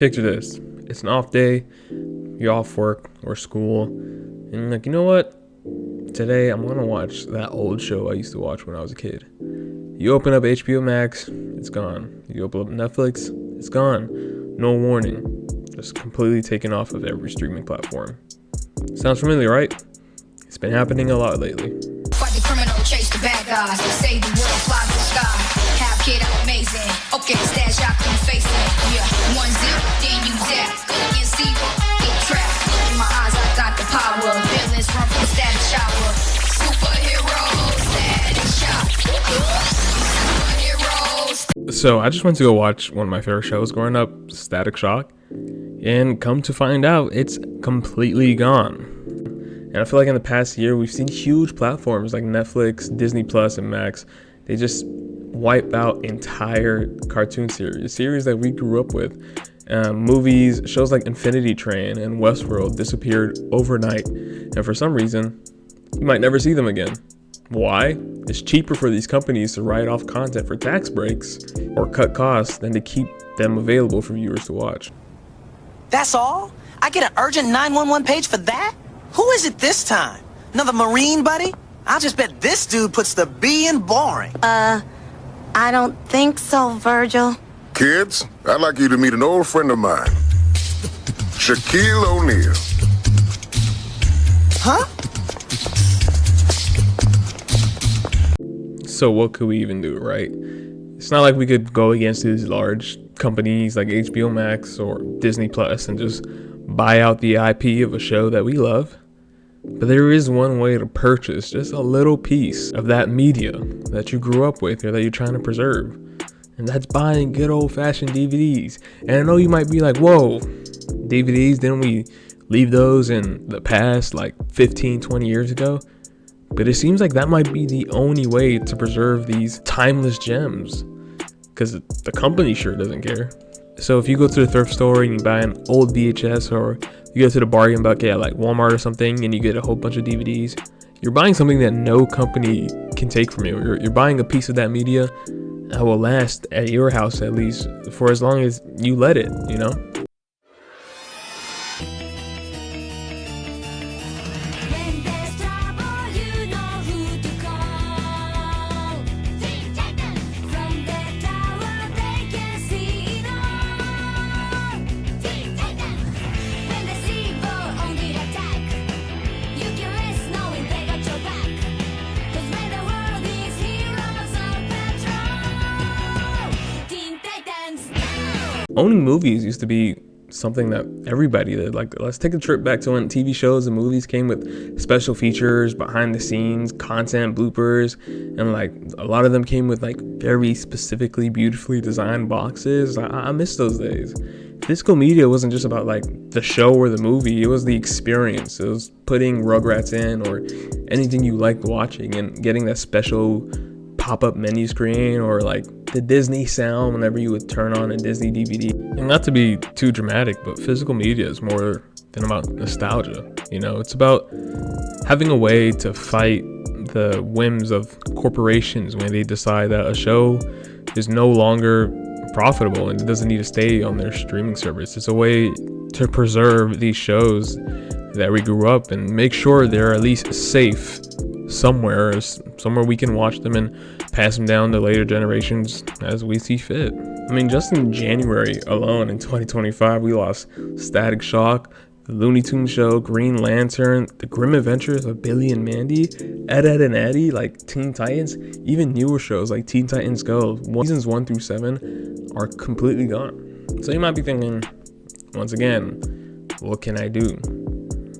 Picture this. It's an off day. You're off work or school. And you're like, you know what? Today I'm going to watch that old show I used to watch when I was a kid. You open up HBO Max, it's gone. You open up Netflix, it's gone. No warning. Just completely taken off of every streaming platform. Sounds familiar, right? It's been happening a lot lately. Fight the criminal, chase the bad guys, save the world, fly to the sky. Half kid, I'm amazing. Okay, stash out, come face it. Yeah, 1-0, then you zap. Good against evil, get trapped. In my eyes, I got the power. Villains run from the static shower. Superheroes, static shock. Superheroes. So I just went to go watch one of my favorite shows growing up, Static Shock. And come to find out, it's completely gone. And I feel like in the past year, we've seen huge platforms like Netflix, Disney Plus, and Max. They just wipe out entire cartoon series that we grew up with. Movies, shows like Infinity Train and Westworld disappeared overnight. And for some reason, you might never see them again. Why? It's cheaper for these companies to write off content for tax breaks or cut costs than to keep them available for viewers to watch. That's all? I get an urgent 911 page for that? Who is it this time? Another Marine buddy? I'll just bet this dude puts the B in boring. I don't think so, Virgil. Kids, I'd like you to meet an old friend of mine, Shaquille O'Neal. Huh? So what could we even do, right? It's not like we could go against these large companies like HBO Max or Disney Plus and just buy out the IP of a show that we love. But there is one way to purchase just a little piece of that media that you grew up with or that you're trying to preserve. And that's buying good old-fashioned DVDs. And I know you might be like, whoa, DVDs, didn't we leave those in the past like 15, 20 years ago? But it seems like that might be the only way to preserve these timeless gems, because the company sure doesn't care. So if you go to the thrift store and you buy an old VHS, or you go to the bargain bucket at like Walmart or something and you get a whole bunch of DVDs, you're buying something that no company can take from you. You're buying a piece of that media that will last at your house at least for as long as you let it, you know? Owning movies used to be something that everybody did. Like, let's take a trip back to when TV shows and movies came with special features, behind the scenes, content, bloopers, and like a lot of them came with like very specifically, beautifully designed boxes. I miss those days. Physical media wasn't just about like the show or the movie, it was the experience. It was putting Rugrats in or anything you liked watching and getting that special pop-up menu screen or like the Disney sound whenever you would turn on a Disney DVD. And not to be too dramatic, but physical media is more than about nostalgia. You know, it's about having a way to fight the whims of corporations when they decide that a show is no longer profitable and it doesn't need to stay on their streaming service. It's a way to preserve these shows that we grew up and make sure they're at least safe somewhere we can watch them and pass them down to later generations as we see fit. I mean, just in January alone in 2025, we lost Static Shock, the Looney Tunes Show, Green Lantern, The Grim Adventures of Billy and Mandy, Ed, Edd and Eddy, like Teen Titans, even newer shows like Teen Titans Go, seasons 1 through 7 are completely gone. So you might be thinking, once again, what can I do?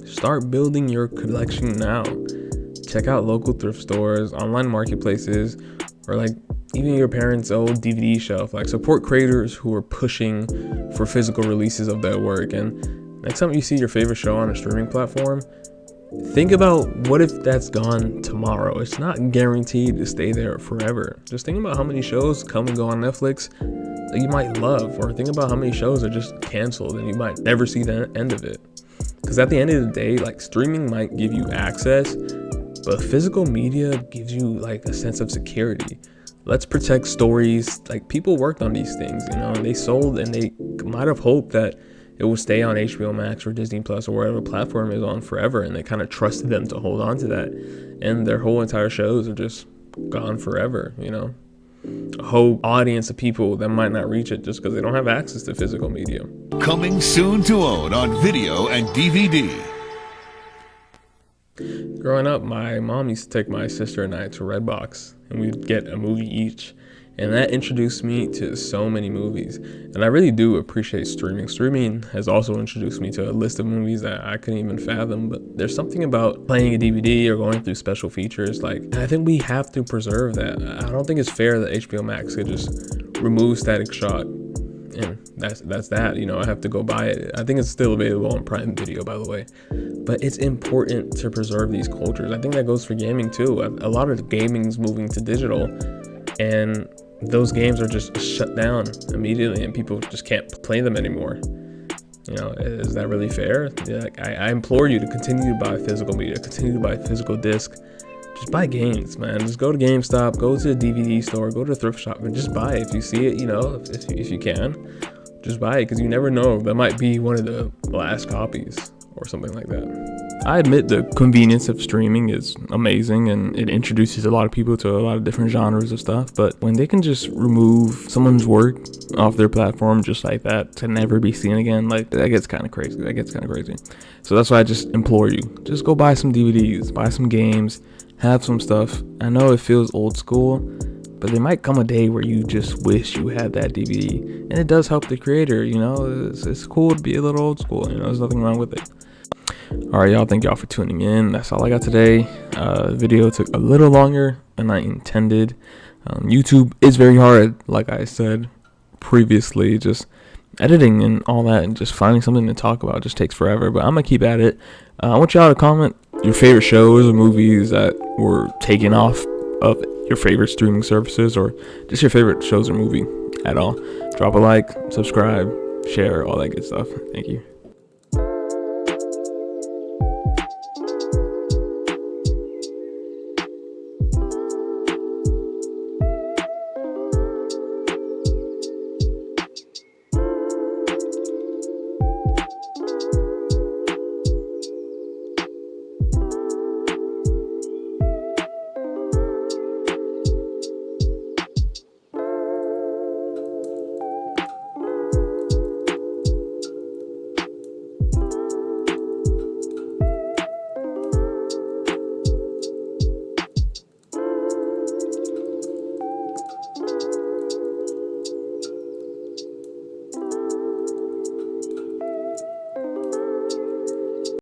Start building your collection now. Check out local thrift stores, online marketplaces, or like even your parents' old DVD shelf. Like, support creators who are pushing for physical releases of their work. And next time you see your favorite show on a streaming platform, think about what if that's gone tomorrow. It's not guaranteed to stay there forever. Just think about how many shows come and go on Netflix that you might love, or think about how many shows are just canceled and you might never see the end of it. Because at the end of the day, like, streaming might give you access, but physical media gives you like a sense of security. let's protect stories. Like, people worked on these things, you know, and they sold, and they might have hoped that it will stay on HBO Max or Disney Plus or whatever platform is on forever, and they kind of trusted them to hold on to that, and their whole entire shows are just gone forever, you know. A whole audience of people that might not reach it just because they don't have access to physical media. Coming soon to own on video and DVD. Growing up, my mom used to take my sister and I to Redbox, and we'd get a movie each. And that introduced me to so many movies. And I really do appreciate streaming. Streaming has also introduced me to a list of movies that I couldn't even fathom. But there's something about playing a DVD or going through special features. Like, I think we have to preserve that. I don't think it's fair that HBO Max could just remove Static Shock. And that's that. You know, I have to go buy it. I think it's still available on Prime Video, by the way. But it's important to preserve these cultures. I think that goes for gaming too. A lot of gaming's moving to digital, and those games are just shut down immediately, and people just can't play them anymore. You know, is that really fair? Yeah, I implore you to continue to buy physical media, continue to buy physical disc. Just buy games, man. Just go to GameStop, go to a DVD store, go to a thrift shop, and just buy it. If you see it, you know, if you can, just buy it, because you never know. That might be one of the last copies or something like that. I admit the convenience of streaming is amazing, and it introduces a lot of people to a lot of different genres of stuff, but when they can just remove someone's work off their platform just like that to never be seen again, like, that gets kind of crazy. So that's why I just implore you, just go buy some DVDs, buy some games, have some stuff. I know it feels old school, but there might come a day where you just wish you had that DVD, and it does help the creator, you know. It's cool to be a little old school, you know, there's nothing wrong with it. All right, y'all, thank y'all for tuning in. That's all I got today. Video took a little longer than I intended. YouTube is very hard, like I said previously. Just editing and all that, and just finding something to talk about just takes forever, but I'm gonna keep at it. I want y'all to comment your favorite shows or movies that were taken off of your favorite streaming services, or just your favorite shows or movie at all. Drop a like, subscribe, share, all that good stuff. Thank you.